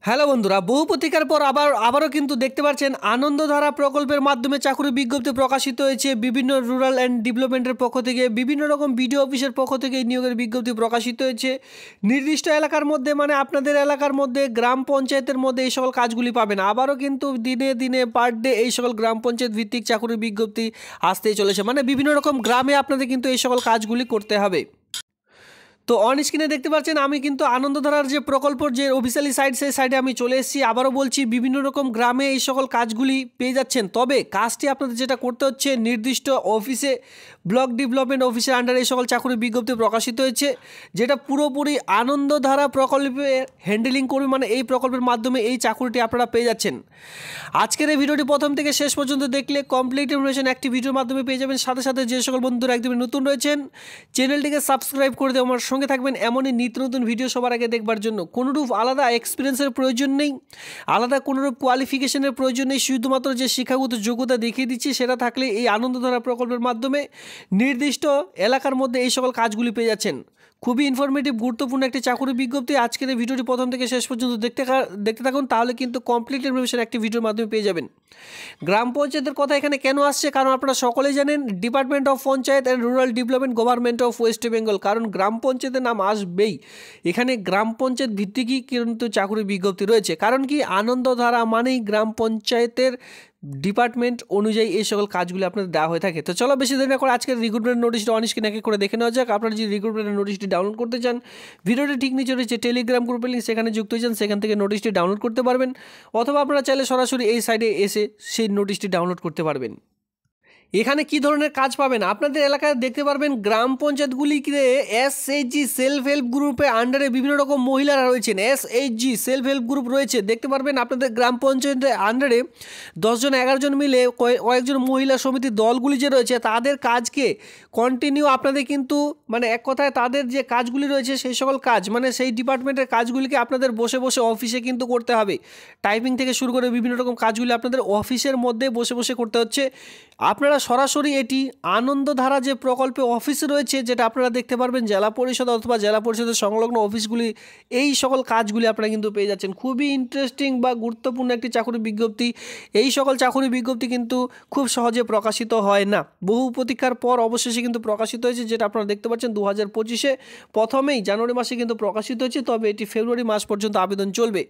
Hello বন্ধুরা, বহু প্রতীক্ষার পর আবারও কিন্তু দেখতে পাচ্ছেন আনন্দধারা প্রকল্পের মাধ্যমে চাকরি বিজ্ঞপ্তি প্রকাশিত হয়েছে। বিভিন্ন রুরাল অ্যান্ড ডেভেলপমেন্টের পক্ষ থেকে, বিভিন্ন রকম বিডিও অফিসের পক্ষ থেকে এই নিয়োগের বিজ্ঞপ্তি প্রকাশিত হয়েছে। নির্দিষ্ট এলাকার মধ্যে, মানে আপনাদের এলাকার মধ্যে, গ্রাম পঞ্চায়েতের মধ্যে এই সকল কাজগুলি পাবেন। আবারও কিন্তু দিনে দিনে পার ডে এই সকল গ্রাম পঞ্চায়েত ভিত্তিক চাকরির বিজ্ঞপ্তি আসতেই চলেছে। মানে বিভিন্ন রকম গ্রামে আপনাদের কিন্তু এই সকল কাজগুলি করতে হবে। তো অন স্ক্রিনে দেখতে পাচ্ছেন আমি কিন্তু আনন্দধারার যে প্রকল্পর যে অফিসিয়ালি সাইট, সেই সাইটে আমি চলে এসেছি। আবারও বলছি, বিভিন্ন রকম গ্রামে এই সকল কাজগুলি পেয়ে যাচ্ছেন। তবে কাজটি আপনাদের যেটা করতে হচ্ছে, নির্দিষ্ট অফিসে, ব্লক ডেভেলপমেন্ট অফিসের আন্ডারে এই সকল চাকরির বিজ্ঞপ্তি প্রকাশিত হয়েছে, যেটা পুরোপুরি আনন্দধারা প্রকল্পে হ্যান্ডেলিং করবে। মানে এই প্রকল্পের মাধ্যমে এই চাকরিটি আপনারা পেয়ে যাচ্ছেন। আজকের এই ভিডিওটি প্রথম থেকে শেষ পর্যন্ত দেখলে কমপ্লিট ইনফরমেশন একটি ভিডিওর মাধ্যমে পেয়ে যাবেন। সাথে সাথে যে সকল বন্ধুরা একদমই নতুন রয়েছেন, চ্যানেলটিকে সাবস্ক্রাইব করে দিয়ে আমার সঙ্গে থাকবেন এমনই নিত্য নতুন ভিডিও সবার আগে দেখবার জন্য। কোনোরূপ আলাদা এক্সপিরিয়েন্সের প্রয়োজন নেই, আলাদা কোনোরূপ কোয়ালিফিকেশনের প্রয়োজন নেই। শুধুমাত্র যে শিক্ষাগত যোগ্যতা দেখিয়ে দিচ্ছি সেটা থাকলে এই আনন্দধারা প্রকল্পের মাধ্যমে নির্দিষ্ট এলাকার মধ্যে এই সকল কাজগুলি পেয়ে যাচ্ছেন। খুবই ইনফরমেটিভ, গুরুত্বপূর্ণ একটি চাকরির বিজ্ঞপ্তি। আজকের এই ভিডিওটি প্রথম থেকে শেষ পর্যন্ত দেখতে থাকুন, তাহলে কিন্তু কমপ্লিট ইনফরমেশন একটি ভিডিওর মাধ্যমে পেয়ে যাবেন। গ্রাম পঞ্চায়েতের কথা এখানে কেন আসছে? কারণ আপনারা সকলেই জানেন, department of panchayat and rural development, government of West Bengal. কারণ গ্রাম পঞ্চায়েতের নাম আসবেই, এখানে গ্রাম পঞ্চায়েত ভিত্তিকই কিন্তু চাকরির বিজ্ঞপ্তি রয়েছে। কারণ কি, আনন্দধারা মানেই গ্রাম পঞ্চায়েতের ডিপার্টমেন্ট অনুযায়ী এই সকল কাজগুলি আপনাদের দেওয়া হয়ে থাকে। তো চলো বেশি দেরি না করে আজকের রিক্রুটমেন্ট নোটিশটা অন স্ক্রিনে করে দেখে নেওয়া যাক। আপনারা যদি রিক্রুটমেন্ট নোটিশটি ডাউনলোড করতে চান, ভিডিওটি ঠিক নিচে রয়েছে টেলিগ্রাম গ্রুপের লিঙ্ক, সেখানে যুক্ত হয়ে যান, সেখান থেকে নোটিশটি ডাউনলোড করতে পারবেন। অথবা আপনারা চাইলে সরাসরি এই সাইডে এসে সেই নোটিশটি ডাউনলোড করতে পারবেন। এখানে কি ধরনের কাজ পাবেন আপনাদের এলাকায় দেখতে পারবেন, গ্রাম পঞ্চায়েতগুলিতে এসএইচজি সেলফ হেল্প গ্রুপে আন্ডারে বিভিন্ন রকম মহিলারা রয়েছেন। এসএইচজি সেলফ হেল্প গ্রুপ রয়েছে, দেখতে পারবেন আপনাদের গ্রাম পঞ্চায়েতের আন্ডারে 10 জন 11 জন মিলে কয়েকজন মহিলা সমিতির দলগুলি যে রয়েছে, তাদের কাজকে কন্টিনিউ আপনাদের কিন্তু, মানে এক কথায় তাদের যে কাজগুলি রয়েছে সেই সকল কাজ, মানে সেই ডিপার্টমেন্টের কাজগুলিকে আপনাদের বসে বসে অফিসে কিন্তু করতে হবে। টাইপিং থেকে শুরু করে বিভিন্ন রকম কাজগুলি আপনাদের অফিসের মধ্যে বসে বসে করতে হচ্ছে। আপনারা সরাসরি এটি আনন্দধারা যে প্রকল্পে অফিস রয়েছে, যেটা আপনারা দেখতে পারবেন জেলা পরিষদ অথবা জেলা পরিষদের সংলগ্ন অফিসগুলি, এই সকল কাজগুলি আপনারা কিন্তু পেয়ে যাচ্ছেন। খুবই ইন্টারেস্টিং বা গুরুত্বপূর্ণ একটি চাকরির বিজ্ঞপ্তি। এই সকল চাকরির বিজ্ঞপ্তি কিন্তু খুব সহজে প্রকাশিত হয় না, বহু প্রতীক্ষার পর অবশেষে কিন্তু প্রকাশিত হয়েছে, যেটা আপনারা দেখতে পাচ্ছেন 2025-এ প্রথমেই জানুয়ারি মাসে কিন্তু প্রকাশিত হয়েছে। তবে এটি ফেব্রুয়ারি মাস পর্যন্ত আবেদন চলবে।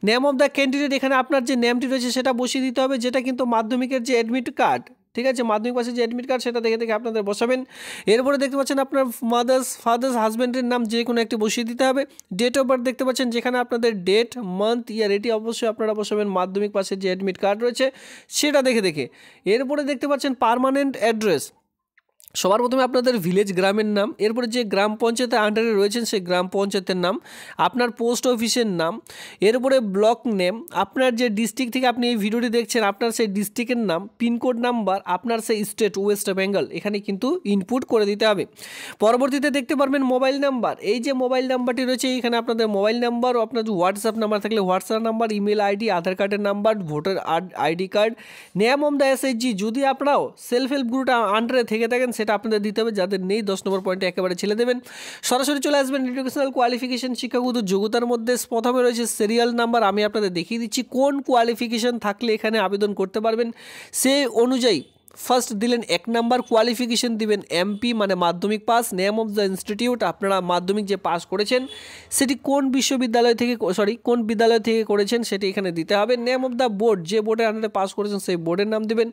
নেম অফ দ্য ক্যান্ডিডেট, এখানে আপনার যে নেমটি রয়েছে সেটা বসিয়ে দিতে হবে, যেটা কিন্তু মাধ্যমিকের যে অ্যাডমিট কার্ড, ঠিক আছে, মাধ্যমিক পাশে যে অ্যাডমিট কার্ড সেটা দেখে দেখে আপনাদের বসাবেন। এরপরে দেখতে পাচ্ছেন আপনার ফাদার্স হাজব্যান্ডের নাম যে কোনো একটি বসিয়ে দিতে হবে। ডেট অফ বার্থ দেখতে পাচ্ছেন, যেখানে আপনাদের ডেট, মান্থ, ইয়ার, এটি অবশ্যই আপনারা বসাবেন মাধ্যমিক পাশে যে অ্যাডমিট কার্ড রয়েছে সেটা দেখে দেখে। এরপরে দেখতে পাচ্ছেন পার্মানেন্ট অ্যাড্রেস, সবার প্রথমে আপনাদের ভিলেজ, গ্রামের নাম, এরপরে যে গ্রাম পঞ্চায়েতের আন্ডারে রয়েছেন সেই গ্রাম পঞ্চায়েতের নাম, আপনার পোস্ট অফিসের নাম, এরপরে ব্লক নেম, আপনার যে ডিস্ট্রিক্ট থেকে আপনি এই ভিডিওটি দেখছেন আপনার সেই ডিস্ট্রিক্টের নাম, পিনকোড নাম্বার, আপনার সেই স্টেট ওয়েস্ট বেঙ্গল, এখানে কিন্তু ইনপুট করে দিতে হবে। পরবর্তীতে দেখতে পারবেন মোবাইল নাম্বার, এই যে মোবাইল নাম্বারটি রয়েছে এখানে আপনাদের মোবাইল নাম্বার, আপনার হোয়াটসঅ্যাপ নাম্বার থাকলে হোয়াটসঅ্যাপ নাম্বার, ইমেল আইডি, আধার কার্ডের number, voter ID card, name of the SHG, যদি আপনারাও সেলফ হেল্প গ্রুপটা আন্ডারে থেকে থাকেন সেটা আপনাদের দিতে হবে, যাদের নেই 10 নম্বর পয়েন্টে একেবারে ছেড়ে দেবেন। সরাসরি চলে আসবেন এডুকেশনাল কোয়ালিফিকেশন, শিক্ষাগত যোগ্যতার মধ্যে প্রথমে রয়েছে সিরিয়াল নাম্বার। আমি আপনাদের দেখিয়ে দিচ্ছি কোন কোয়ালিফিকেশন থাকলে এখানে আবেদন করতে পারবেন। সেই অনুযায়ী ফার্স্ট দিলেন 1 নাম্বার কোয়ালিফিকেশন দিবেন এমপি, মানে মাধ্যমিক pass. Name of the institute, আপনারা মাধ্যমিক যে পাস করেছেন সেটি কোন বিশ্ববিদ্যালয় থেকে, কোন বিদ্যালয় থেকে করেছেন সেটি এখানে দিতে হবে। নেম অফ দ্য বোর্ড, যে বোর্ডের আন্ডারে পাস করেছেন সেই বোর্ডের নাম দেবেন।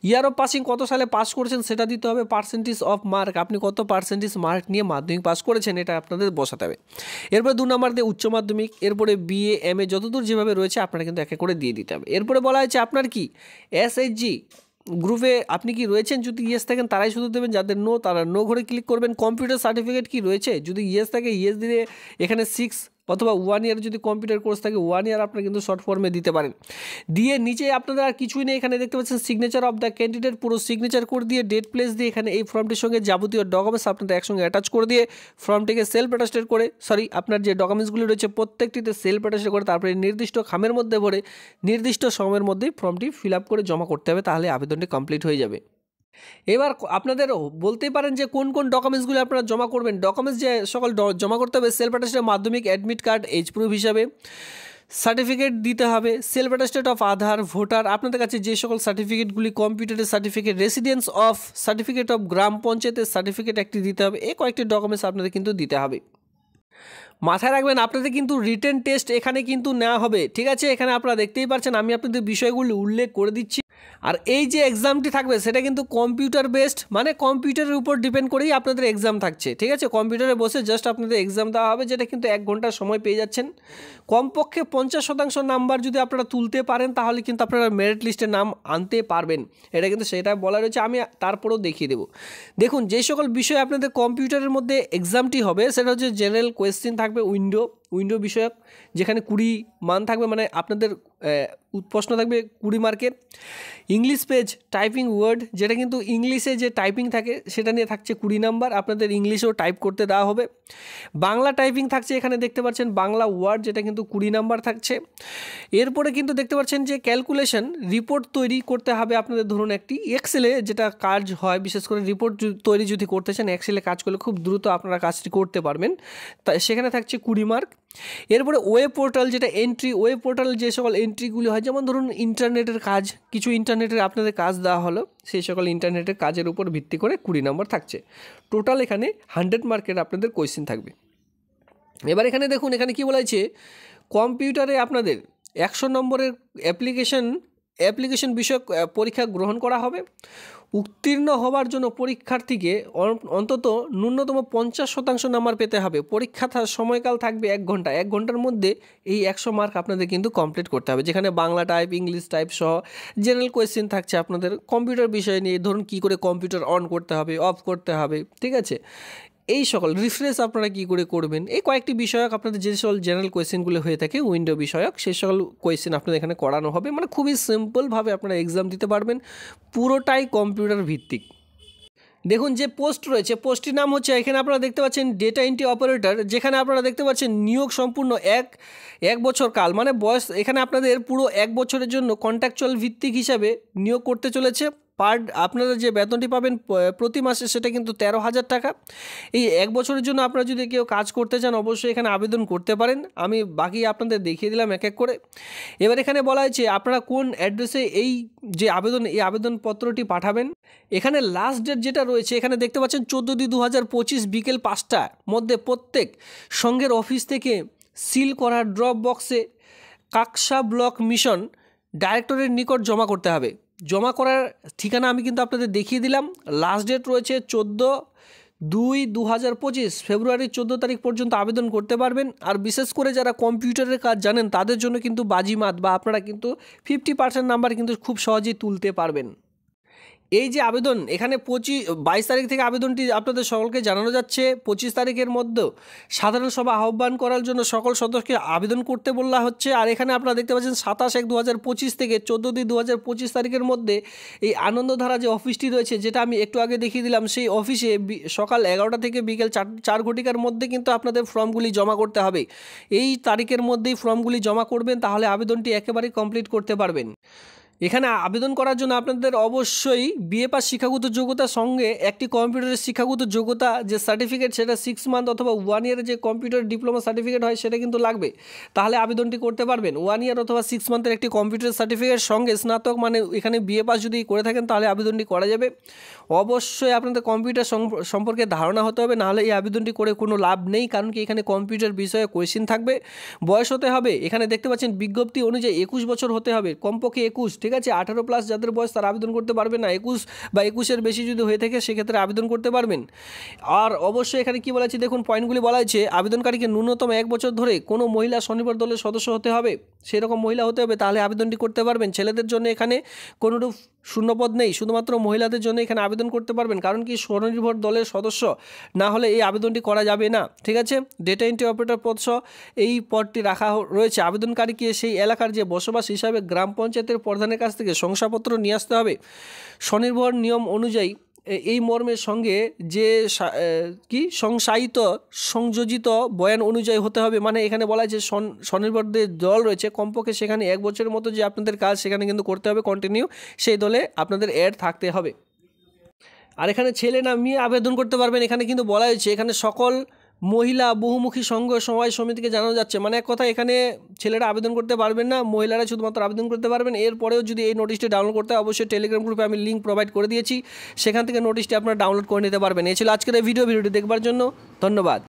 ইয়ার অফ পাসিং, কত সালে পাস করেছেন সেটা দিতে হবে। পার্সেন্টেজ অফ মার্ক, আপনি কত পার্সেন্টেজ মার্ক নিয়ে মাধ্যমিক পাস করেছেন এটা আপনাদের বসাতে হবে। এরপরে 2 নাম্বার দিয়ে উচ্চ মাধ্যমিক, এরপরে বিএ, এমএ, যতদূর যেভাবে রয়েছে আপনারা কিন্তু একে করে দিয়ে দিতে হবে। এরপরে বলা হয়েছে আপনার কি এসএইচজি গ্রুপে আপনি কি রয়েছেন, যদি ইয়েস থাকেন তারাই শুধু দেবেন, যাদের নো তারা নো ঘরে ক্লিক করবেন। কম্পিউটার সার্টিফিকেট কি রয়েছে, যদি ইয়েস থাকে ইয়েস দিয়ে এখানে 6 অথবা 1 ইয়ার যদি কম্পিউটার কোর্স থাকে 1 ইয়ার আপনারা কিন্তু শর্ট ফর্মে দিতে পারেন। দিয়ে নিচে আপনাদের আর কিছুই নেই, এখানে দেখতে পাচ্ছেন সিগনেচার অফ দ্য ক্যান্ডিডেট, পুরো সিগনেচার করে দিয়ে ডেট প্লেস দিয়ে এখানে এই ফর্মটির সঙ্গে যাবতীয় ডকুমেন্টস আপনাদের একসঙ্গে অ্যাটাচ করে দিয়ে ফর্মটিকে সেলফ অ্যাটাস্টেড করে, আপনার যে ডকুমেন্টসগুলি রয়েছে প্রত্যেকটিতে সেলফ অ্যাটাস্টেড করে তারপরে নির্দিষ্ট খামের মধ্যে ভরে নির্দিষ্ট সময়ের মধ্যেই ফর্মটি ফিল আপ করে জমা করতে হবে, তাহলে আবেদনটি কমপ্লিট হয়ে যাবে। এবার আপনাদের বলতেই পারেন যে কোন কোন ডকুমেন্টসগুলো আপনারা জমা করবেন। ডকুমেন্টস যে সকল জমা করতে হবে, self attested Madhyamik admit card age proof হিসাবে, সার্টিফিকেট দিতে হবে, self attested of Aadhaar, voter, আপনাদের কাছে যে সকল সার্টিফিকেটগুলি, কম্পিউটারের certificate, residence of certificate of গ্রাম পঞ্চায়েতের সার্টিফিকেট একটি দিতে হবে। এই কয়েকটি ডকুমেন্টস আপনাদের কিন্তু দিতে হবে। মাথায় রাখবেন আপনাদের কিন্তু রিটেন টেস্ট এখানে কিন্তু নেওয়া হবে, ঠিক আছে। এখানে আপনারা দেখতেই পাচ্ছেন আমি আপনাদের বিষয়গুলি উল্লেখ করে দিচ্ছি। আর এই যে এক্সামটি থাকবে সেটা কিন্তু কম্পিউটার বেসড, মানে কম্পিউটারের উপর ডিপেন্ড করেই আপনাদের এক্সাম থাকছে, ঠিক আছে। কম্পিউটারে বসে জাস্ট আপনাদের এক্সাম দেওয়া হবে, যেটা কিন্তু 1 ঘন্টার সময় পেয়ে যাচ্ছেন। কমপক্ষে 50% নাম্বার যদি আপনারা তুলতে পারেন তাহলে কিন্তু আপনারা মেরিট লিস্টে নাম আনতে পারবেন, এটা কিন্তু সেটা বলা রয়েছে। আমি তারপরেও দেখিয়ে দেবো। দেখুন যে সকল বিষয় আপনাদের কম্পিউটারের মধ্যে এক্সামটি হবে সেটা হচ্ছে জেনারেল কোয়েশ্চেন থাকবে, উইন্ডো বিষয়ক, যেখানে 20 মান থাকবে, মানে আপনাদের প্রশ্ন থাকবে 20 মার্কের। ইংলিশ পেজ টাইপিং ওয়ার্ড, যেটা কিন্তু ইংলিশে যে টাইপিং থাকে সেটা নিয়ে থাকছে 20 নাম্বার, আপনাদের ইংলিশেও টাইপ করতে দেওয়া হবে। বাংলা টাইপিং থাকছে, এখানে দেখতে পাচ্ছেন বাংলা ওয়ার্ড, যেটা কিন্তু 20 নাম্বার থাকছে। এরপরে কিন্তু দেখতে পাচ্ছেন যে ক্যালকুলেশন রিপোর্ট তৈরি করতে হবে আপনাদের। ধরুন একটি এক্সেলে যেটা কাজ হয়, বিশেষ করে রিপোর্ট তৈরি যদি করতে চান এক্সেলে কাজ করলে খুব দ্রুত আপনারা কাজটি করতে পারবেন, তাই সেখানে থাকছে 20 মার্ক। এরপরে ওয়েব পোর্টাল, যেটা এন্ট্রি, ওয়েব পোর্টাল যে সকল এন্ট্রিগুলি হয়, যেমন ধরুন ইন্টারনেটের কাজ, কিছু ইন্টারনেটের আপনাদের কাজ দেওয়া হলো, সেই সকল ইন্টারনেটের কাজের উপর ভিত্তি করে 20 নম্বর থাকছে। টোটাল এখানে 100 মার্কের আপনাদের কোয়েশ্চেন থাকবে। এবার এখানে দেখুন, এখানে কি বলা হয়েছে, কম্পিউটারে আপনাদের 100 নম্বরের অ্যাপ্লিকেশন বিষয়ক পরীক্ষা গ্রহণ করা হবে। উত্তীর্ণ হওয়ার জন্য পরীক্ষার্থীকে অন্তত ন্যূনতম 50% নাম্বার পেতে হবে। পরীক্ষা সময়কাল থাকবে 1 ঘন্টা। 1 ঘন্টার মধ্যে এই 100 মার্ক আপনাদের কিন্তু কমপ্লিট করতে হবে, যেখানে বাংলা টাইপ, ইংলিশ টাইপ সহ জেনারেল কোয়েশ্চেন থাকছে আপনাদের কম্পিউটার বিষয় নিয়ে। ধরুন কী করে কম্পিউটার অন করতে হবে, অফ করতে হবে, ঠিক আছে, এই সকল রিফ্রেশ আপনারা কী করে করবেন, এই কয়েকটি বিষয়ক আপনাদের যে সকল জেনারেল কোয়েশ্চেনগুলো হয়ে থাকে উইন্ডো বিষয়ক, সেই সকল কোয়েশ্চেন আপনাদের এখানে করানো হবে। মানে খুবই সিম্পলভাবে আপনারা এক্সাম দিতে পারবেন, পুরোটাই কম্পিউটার ভিত্তিক। দেখুন যে পোস্ট রয়েছে, পোস্টটির নাম হচ্ছে, এখানে আপনারা দেখতে পাচ্ছেন ডেটা এন্ট্রি অপারেটর, যেখানে আপনারা দেখতে পাচ্ছেন নিয়োগ সম্পূর্ণ এক বছর কাল, মানে বয়স এখানে আপনাদের পুরো 1 বছরের জন্য কন্ট্রাকচুয়াল ভিত্তিক হিসাবে নিয়োগ করতে চলেছে। আপনারা যে বেতনটি পাবেন প্রতি মাসে সেটা কিন্তু 13,000 টাকা। এই 1 বছরের জন্য আপনারা যদি কেউ কাজ করতে চান অবশ্যই এখানে আবেদন করতে পারেন। আমি বাকি আপনাদের দেখিয়ে দিলাম এক এক করে। এবার এখানে বলা হয়েছে আপনারা কোন অ্যাড্রেসে এই আবেদনপত্রটি পাঠাবেন। এখানে লাস্ট ডেট যেটা রয়েছে, এখানে দেখতে পাচ্ছেন 14/2/2025 বিকেল 5টার মধ্যে প্রত্যেক সংঘের অফিস থেকে সিল করা ড্রপ বক্সে কাকসা ব্লক মিশন ডাইরেক্টরের নিকট জমা করতে হবে। জমা করার ঠিকানা আমি কিন্তু আপনাদের দেখিয়ে দিলাম। লাস্ট ডেট রয়েছে 14/2/2025 ফেব্রুয়ারি 14 তারিখ পর্যন্ত আবেদন করতে পারবেন। আর বিশেষ করে যারা কম্পিউটারের কাজ জানেন তাদের জন্য কিন্তু বাজিমাত, বা আপনারা কিন্তু 50% নাম্বার কিন্তু খুব সহজেই তুলতে পারবেন। এই যে আবেদন, এখানে 22 তারিখ থেকে আবেদনটি আপনাদের সকলকে জানানো যাচ্ছে। 25 তারিখের মধ্যে সাধারণ সভা আহ্বান করার জন্য সকল সদস্যকে আবেদন করতে বলা হচ্ছে। আর এখানে আপনারা দেখতে পাচ্ছেন 27/1/2025 থেকে 14/2/2025 তারিখের মধ্যে এই আনন্দধারা যে অফিসটি রয়েছে, যেটা আমি একটু আগে দেখিয়ে দিলাম, সেই অফিসে সকাল 11টা থেকে বিকেল 4 ঘটিকার মধ্যে কিন্তু আপনাদের ফর্মগুলি জমা করতে হবে। এই তারিখের মধ্যেই ফর্মগুলি জমা করবেন, তাহলে আবেদনটি একেবারেই কমপ্লিট করতে পারবেন। এখানে আবেদন করার জন্য আপনাদের অবশ্যই বিএ পাস শিক্ষাগত যোগ্যতার সঙ্গে একটি কম্পিউটারের শিক্ষাগত যোগ্যতা যে সার্টিফিকেট, সেটা 6 মান্থ অথবা 1 ইয়ারের যে কম্পিউটার ডিপ্লোমা সার্টিফিকেট হয় সেটা কিন্তু লাগবে, তাহলে আবেদনটি করতে পারবেন। 1 ইয়ার অথবা 6 মান্থের একটি কম্পিউটার সার্টিফিকেট সঙ্গে স্নাতক, মানে এখানে বিএ পাস যদি করে থাকেন তাহলে আবেদনটি করা যাবে। অবশ্যই আপনাদের কম্পিউটার সম্পর্কে ধারণা হতে হবে, নাহলে এই আবেদনটি করে কোনো লাভ নেই, কারণ কি এখানে কম্পিউটার বিষয়ে কোয়েশ্চেন থাকবে। বয়স হতে হবে, এখানে দেখতে পাচ্ছেন বিজ্ঞপ্তি অনুযায়ী 21 বছর হতে হবে, কমপক্ষে 21, ঠিক আছে। 18+ যাদের বয়স তারা আবেদন করতে পারবে না। 21 বা 21-এর বেশি যদি হয়ে থাকে সেক্ষেত্রে আবেদন করতে পারবেন। আর অবশ্যই এখানে কি বলা আছে দেখুন, পয়েন্টগুলি বলা আছে, আবেদনকারীকে ন্যূনতম 1 বছর ধরে কোনো মহিলা স্বনির্ভর দলের সদস্য হতে হবে, সেরকম মহিলা হতে হবে, তাহলে আবেদনটি করতে পারবেন। ছেলেদের জন্য এখানে কোনোরূপ শূন্যপদ নেই, শুধুমাত্র মহিলাদের জন্য এখানে আবেদন করতে পারবেন, কারণ কি স্বনির্ভর দলের সদস্য না হলে এই আবেদনটি করা যাবে না, ঠিক আছে। ডেটা এন্ট্রি অপারেটর পদ সহ এই পদটি রাখা রয়েছে। আবেদনকারীকে সেই এলাকার যে বসবাস হিসাবে গ্রাম পঞ্চায়েতের প্রধানের কাছ থেকে শংসাপত্র নিয়ে আসতে হবে। স্বনির্ভর নিয়ম অনুযায়ী এই মর্মের সঙ্গে যে সংযোজিত বয়ান অনুযায়ী হতে হবে, মানে এখানে বলা হয় যে স্বনির্ভরদের দল রয়েছে, কমপক্ষে সেখানে 1 বছরের মতো যে আপনাদের কাজ সেখানে কিন্তু করতে হবে কন্টিনিউ, সেই দলে আপনাদের অ্যাড থাকতে হবে। আর এখানে ছেলে না মেয়ে আবেদন করতে পারবেন। এখানে কিন্তু বলা হয়েছে এখানে সকল মহিলা বহুমুখী সংঘ সমবায় সমিতিকে জানানো যাচ্ছে। মানে এক কথা এখানে ছেলেরা আবেদন করতে পারবেন না, মহিলারা শুধুমাত্র আবেদন করতে পারবেন। এরপরেও যদি এই নোটিশটি ডাউনলোড করতে হয় অবশ্যই টেলিগ্রাম গ্রুপে আমি লিঙ্ক প্রোভাইড করে দিয়েছি, সেখান থেকে নোটিশটি আপনারা ডাউনলোড করে নিতে পারবেন। এই ছিল আজকের এই ভিডিওটি দেখবার জন্য ধন্যবাদ।